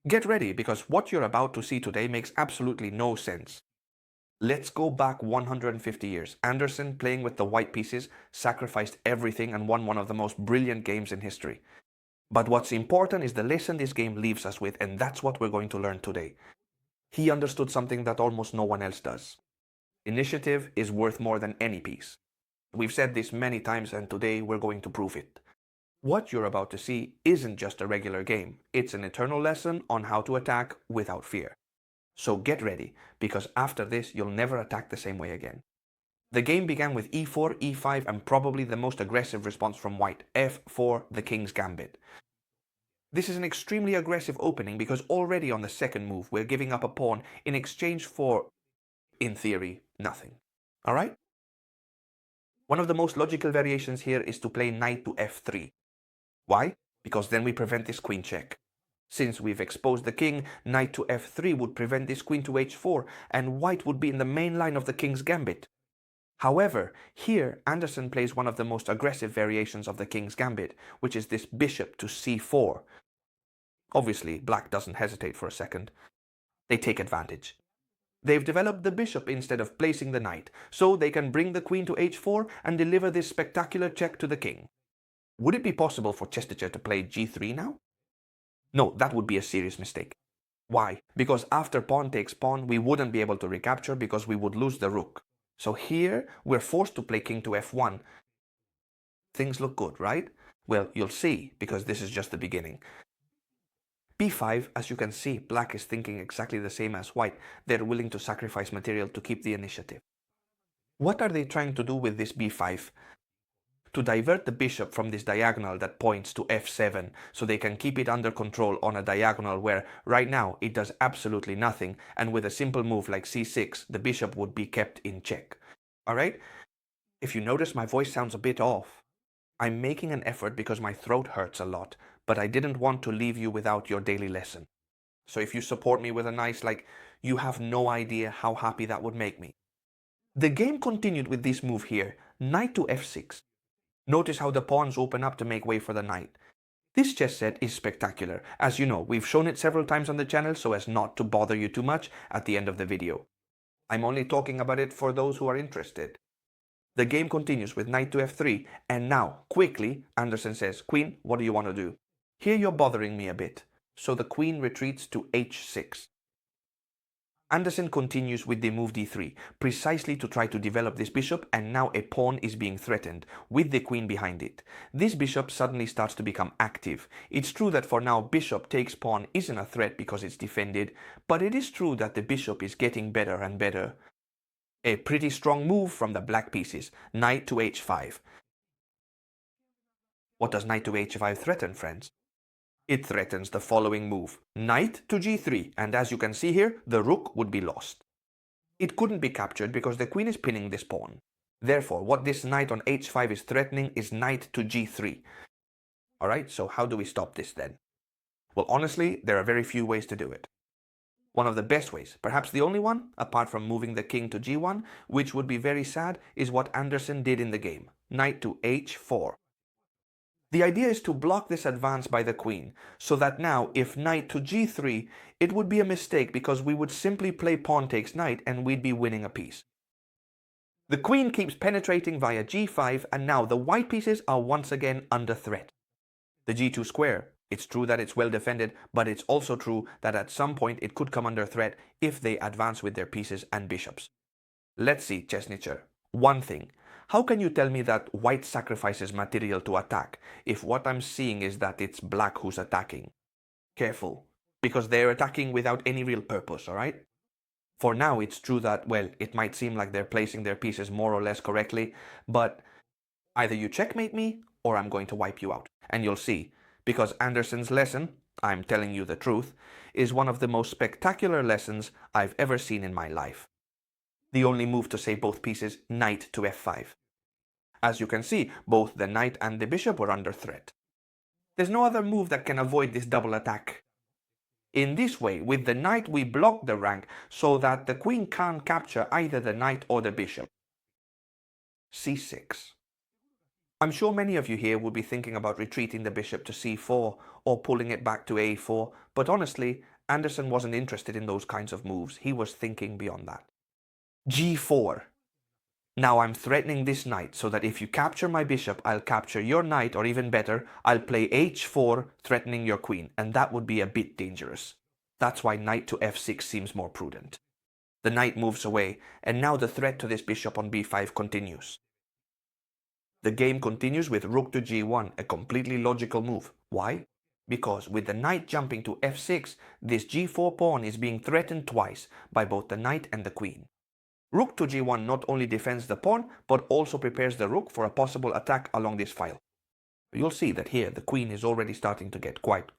Get ready, because what you're about to see today makes absolutely no sense. Let's go back 150 years. Anderssen, playing with the white pieces, sacrificed everything and won one of the most brilliant games in history. But what's important is the lesson this game leaves us with, and that's what we're going to learn today. He understood something that almost no one else does. Initiative is worth more than any piece. We've said this many times, and today we're going to prove it. What you're about to see isn't just a regular game, it's an eternal lesson on how to attack without fear. So get ready, because after this you'll never attack the same way again. The game began with e4, e5, and probably the most aggressive response from white, f4, the king's gambit. This is an extremely aggressive opening because already on the second move we're giving up a pawn in exchange for, in theory, nothing. Alright? One of the most logical variations here is to play knight to f3. Why? Because then we prevent this queen check. Since we've exposed the king, knight to f3 would prevent this queen to h4, and white would be in the main line of the king's gambit. However, here Anderssen plays one of the most aggressive variations of the king's gambit, which is this bishop to c4. Obviously, black doesn't hesitate for a second. They take advantage. They've developed the bishop instead of placing the knight, so they can bring the queen to h4 and deliver this spectacular check to the king. Would it be possible for chess teacher to play g3 now? No, that would be a serious mistake. Why? Because after pawn takes pawn, we wouldn't be able to recapture because we would lose the rook. So here, we're forced to play king to f1. Things look good, right? Well, you'll see, because this is just the beginning. b5, as you can see, black is thinking exactly the same as white. They're willing to sacrifice material to keep the initiative. What are they trying to do with this b5? To divert the bishop from this diagonal that points to f7, so they can keep it under control on a diagonal where, right now, it does absolutely nothing, and with a simple move like c6, the bishop would be kept in check. Alright? If you notice, my voice sounds a bit off. I'm making an effort because my throat hurts a lot, but I didn't want to leave you without your daily lesson. So if you support me with a nice you have no idea how happy that would make me. The game continued with this move here, knight to f6. Notice how the pawns open up to make way for the knight. This chess set is spectacular. As you know, we've shown it several times on the channel so as not to bother you too much at the end of the video. I'm only talking about it for those who are interested. The game continues with knight to f3, and now, quickly, Anderssen says, "Queen, what do you want to do?" Here you're bothering me a bit, so the queen retreats to h6. Anderssen continues with the move d3, precisely to try to develop this bishop, and now a pawn is being threatened, with the queen behind it. This bishop suddenly starts to become active. It's true that for now bishop takes pawn isn't a threat because it's defended, but it is true that the bishop is getting better and better. A pretty strong move from the black pieces, knight to h5. What does knight to h5 threaten, friends? It threatens the following move, knight to g3, and as you can see here, the rook would be lost. It couldn't be captured because the queen is pinning this pawn. Therefore, what this knight on h5 is threatening is knight to g3. Alright, so how do we stop this then? Well, honestly, there are very few ways to do it. One of the best ways, perhaps the only one, apart from moving the king to g1, which would be very sad, is what Anderssen did in the game, knight to h4. The idea is to block this advance by the queen, so that now, if knight to g3, it would be a mistake because we would simply play pawn takes knight and we'd be winning a piece. The queen keeps penetrating via g5, and now the white pieces are once again under threat. The g2 square, it's true that it's well defended, but it's also true that at some point it could come under threat if they advance with their pieces and bishops. Let's see, Chessnicher. One thing. How can you tell me that white sacrifices material to attack if what I'm seeing is that it's black who's attacking? Careful, because they're attacking without any real purpose, alright? For now, it's true that, well, it might seem like they're placing their pieces more or less correctly, but either you checkmate me or I'm going to wipe you out. And you'll see, because Anderssen's lesson, I'm telling you the truth, is one of the most spectacular lessons I've ever seen in my life. The only move to save both pieces, knight to f5. As you can see, both the knight and the bishop were under threat. There's no other move that can avoid this double attack. In this way, with the knight we block the rank so that the queen can't capture either the knight or the bishop. c6. I'm sure many of you here will be thinking about retreating the bishop to c4 or pulling it back to a4, but honestly, Anderssen wasn't interested in those kinds of moves. He was thinking beyond that. g4. Now I'm threatening this knight so that if you capture my bishop, I'll capture your knight, or even better, I'll play h4 threatening your queen, and that would be a bit dangerous. That's why knight to f6 seems more prudent. The knight moves away, and now the threat to this bishop on b5 continues. The game continues with rook to g1, a completely logical move. Why? Because with the knight jumping to f6, this g4 pawn is being threatened twice by both the knight and the queen. Rook to g1 not only defends the pawn, but also prepares the rook for a possible attack along this file. You'll see that here the queen is already starting to get quite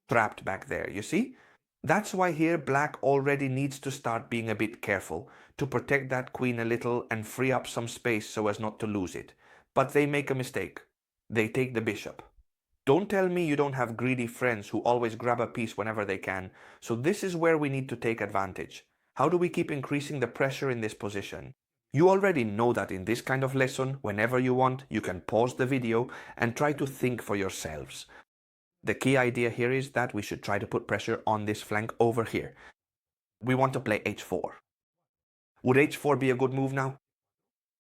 trapped back there, you see? That's why here black already needs to start being a bit careful to protect that queen a little and free up some space so as not to lose it. But they make a mistake. They take the bishop. Don't tell me you don't have greedy friends who always grab a piece whenever they can. So this is where we need to take advantage. How do we keep increasing the pressure in this position? You already know that in this kind of lesson, whenever you want, you can pause the video and try to think for yourselves. The key idea here is that we should try to put pressure on this flank over here. We want to play h4. Would h4 be a good move now?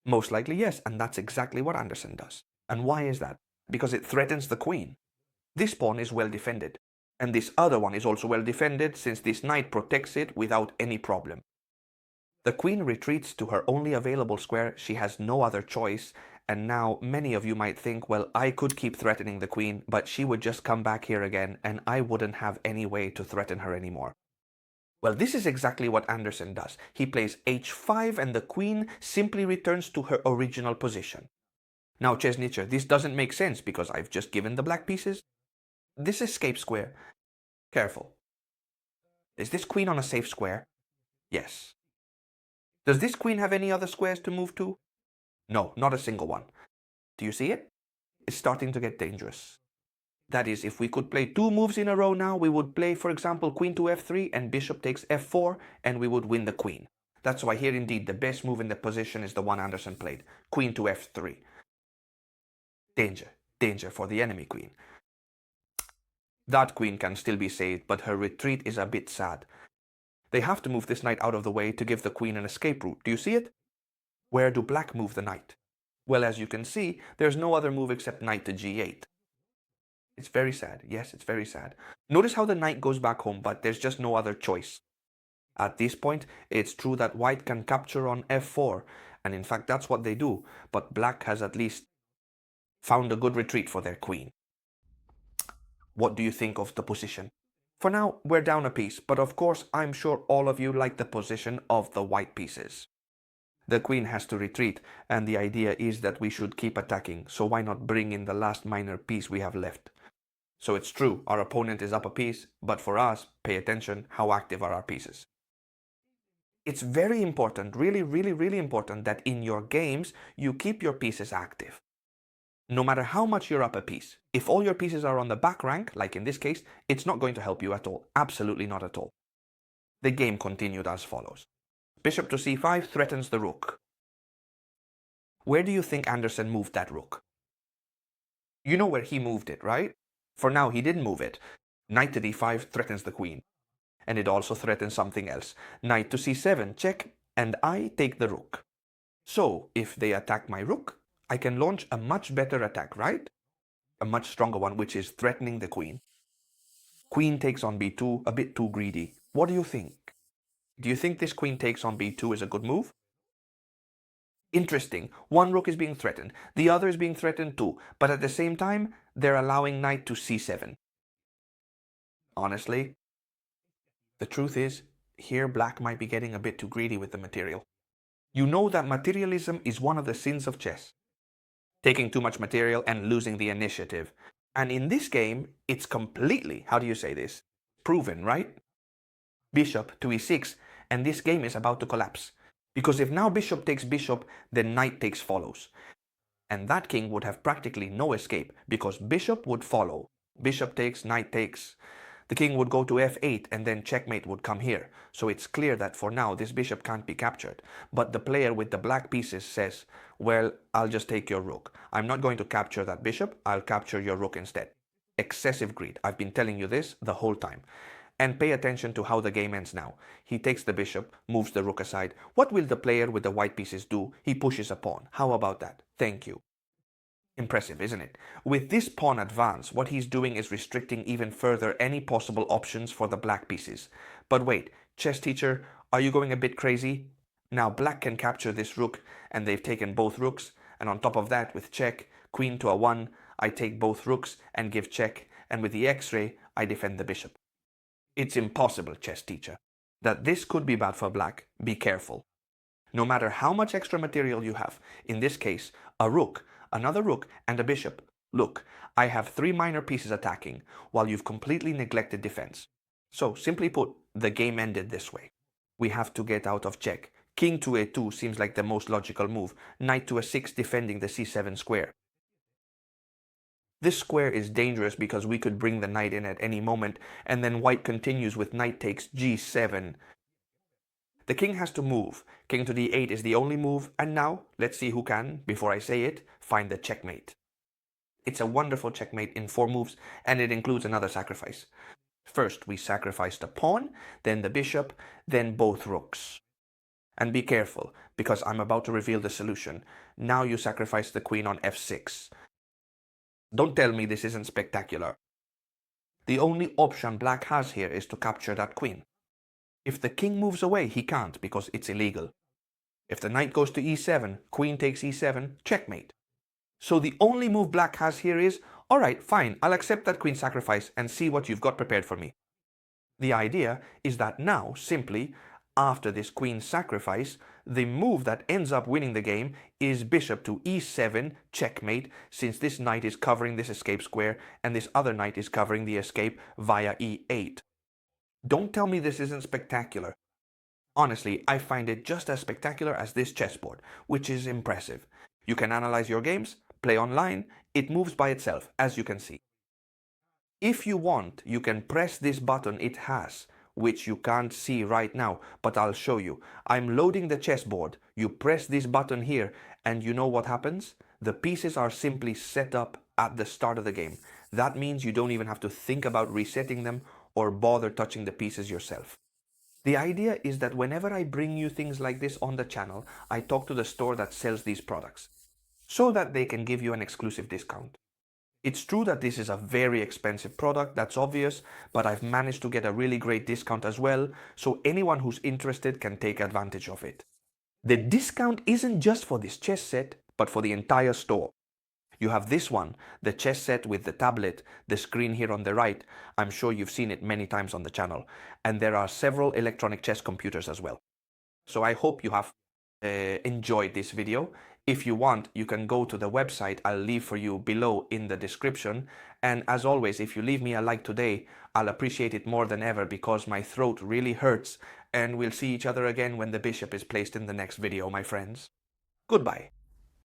Most likely yes, and that's exactly what Anderssen does. And why is that? Because it threatens the queen. This pawn is well defended, and this other one is also well defended since this knight protects it without any problem. The queen retreats to her only available square. She has no other choice, and now many of you might think, well, I could keep threatening the queen, but she would just come back here again, and I wouldn't have any way to threaten her anymore. Well, this is exactly what Anderssen does. He plays h5, and the queen simply returns to her original position. Now, Chessnitcher, this doesn't make sense because I've just given the black pieces. This escape square. Careful. Is this queen on a safe square? Yes. Does this queen have any other squares to move to? No, not a single one. Do you see it? It's starting to get dangerous. That is, if we could play two moves in a row now, we would play, for example, queen to f3 and bishop takes f4, and we would win the queen. That's why here indeed the best move in the position is the one Anderssen played, queen to f3. Danger, danger for the enemy queen. That queen can still be saved, but her retreat is a bit sad. They have to move this knight out of the way to give the queen an escape route. Do you see it? Where do black move the knight? Well, as you can see, there's no other move except knight to g8. It's very sad. Yes, it's very sad. Notice how the knight goes back home, but there's just no other choice. At this point, it's true that white can capture on f4, and in fact that's what they do, but black has at least found a good retreat for their queen. What do you think of the position? For now, we're down a piece, but of course I'm sure all of you like the position of the white pieces. The queen has to retreat, and the idea is that we should keep attacking, so why not bring in the last minor piece we have left? So it's true, our opponent is up a piece, but for us, pay attention, how active are our pieces? It's very important, really important that in your games, you keep your pieces active. No matter how much you're up a piece, if all your pieces are on the back rank, like in this case, it's not going to help you at all. Absolutely not at all. The game continued as follows. Bishop to c5 threatens the rook. Where do you think Anderssen moved that rook? You know where he moved it, right? For now, he didn't move it. Knight to d5 threatens the queen. And it also threatens something else. Knight to c7, check, and I take the rook. So, if they attack my rook, I can launch a much better attack, right? A much stronger one, which is threatening the queen. Queen takes on b2, a bit too greedy. What do you think? Do you think this queen takes on b2 is a good move? Interesting. One rook is being threatened, the other is being threatened too, but at the same time, they're allowing knight to c7. Honestly, the truth is, here black might be getting a bit too greedy with the material. You know that materialism is one of the sins of chess. Taking too much material and losing the initiative. And in this game, it's completely, how do you say this, proven, right? Bishop to e6, and this game is about to collapse. Because if now bishop takes bishop, then knight takes follows. And that king would have practically no escape, because bishop would follow. Bishop takes, knight takes. The king would go to f8 and then checkmate would come here. So it's clear that for now this bishop can't be captured. But the player with the black pieces says, well, I'll just take your rook. I'm not going to capture that bishop, I'll capture your rook instead. Excessive greed. I've been telling you this the whole time. And pay attention to how the game ends now. He takes the bishop, moves the rook aside. What will the player with the white pieces do? He pushes a pawn. How about that? Thank you. Impressive, isn't it? With this pawn advance, what he's doing is restricting even further any possible options for the black pieces. But wait, chess teacher, are you going a bit crazy? Now black can capture this rook, and they've taken both rooks, and on top of that, with check, queen to a1, I take both rooks and give check, and with the x-ray, I defend the bishop. It's impossible, chess teacher. That this could be bad for black, be careful. No matter how much extra material you have, in this case, a rook, another rook, and a bishop. Look, I have 3 minor pieces attacking, while you've completely neglected defense. So, simply put, the game ended this way. We have to get out of check. King to a2 seems like the most logical move, knight to a6 defending the c7 square. This square is dangerous because we could bring the knight in at any moment, and then white continues with knight takes g7. The king has to move. King to d8 is the only move, and now, let's see who can, before I say it, find the checkmate. It's a wonderful checkmate in 4 moves, and it includes another sacrifice. First, we sacrifice the pawn, then the bishop, then both rooks. And be careful, because I'm about to reveal the solution. Now you sacrifice the queen on f6. Don't tell me this isn't spectacular. The only option black has here is to capture that queen. If the king moves away, he can't because it's illegal. If the knight goes to e7, queen takes e7, checkmate. So the only move black has here is, alright, fine, I'll accept that queen sacrifice and see what you've got prepared for me. The idea is that now, simply, after this queen sacrifice, the move that ends up winning the game is bishop to e7, checkmate, since this knight is covering this escape square and this other knight is covering the escape via e8. Don't tell me this isn't spectacular. Honestly, I find it just as spectacular as this chessboard, which is impressive. You can analyze your games, play online, it moves by itself, as you can see. If you want, you can press this button it has, which you can't see right now, but I'll show you. I'm loading the chessboard, you press this button here, and you know what happens? The pieces are simply set up at the start of the game. That means you don't even have to think about resetting them or bother touching the pieces yourself. The idea is that whenever I bring you things like this on the channel, I talk to the store that sells these products, so that they can give you an exclusive discount. It's true that this is a very expensive product, that's obvious, but I've managed to get a really great discount as well, so anyone who's interested can take advantage of it. The discount isn't just for this chess set, but for the entire store. You have this one, the chess set with the tablet, the screen here on the right. I'm sure you've seen it many times on the channel. And there are several electronic chess computers as well. So I hope you have enjoyed this video. If you want, you can go to the website I'll leave for you below in the description. And as always, if you leave me a like today, I'll appreciate it more than ever because my throat really hurts. And we'll see each other again when the bishop is placed in the next video, my friends. Goodbye.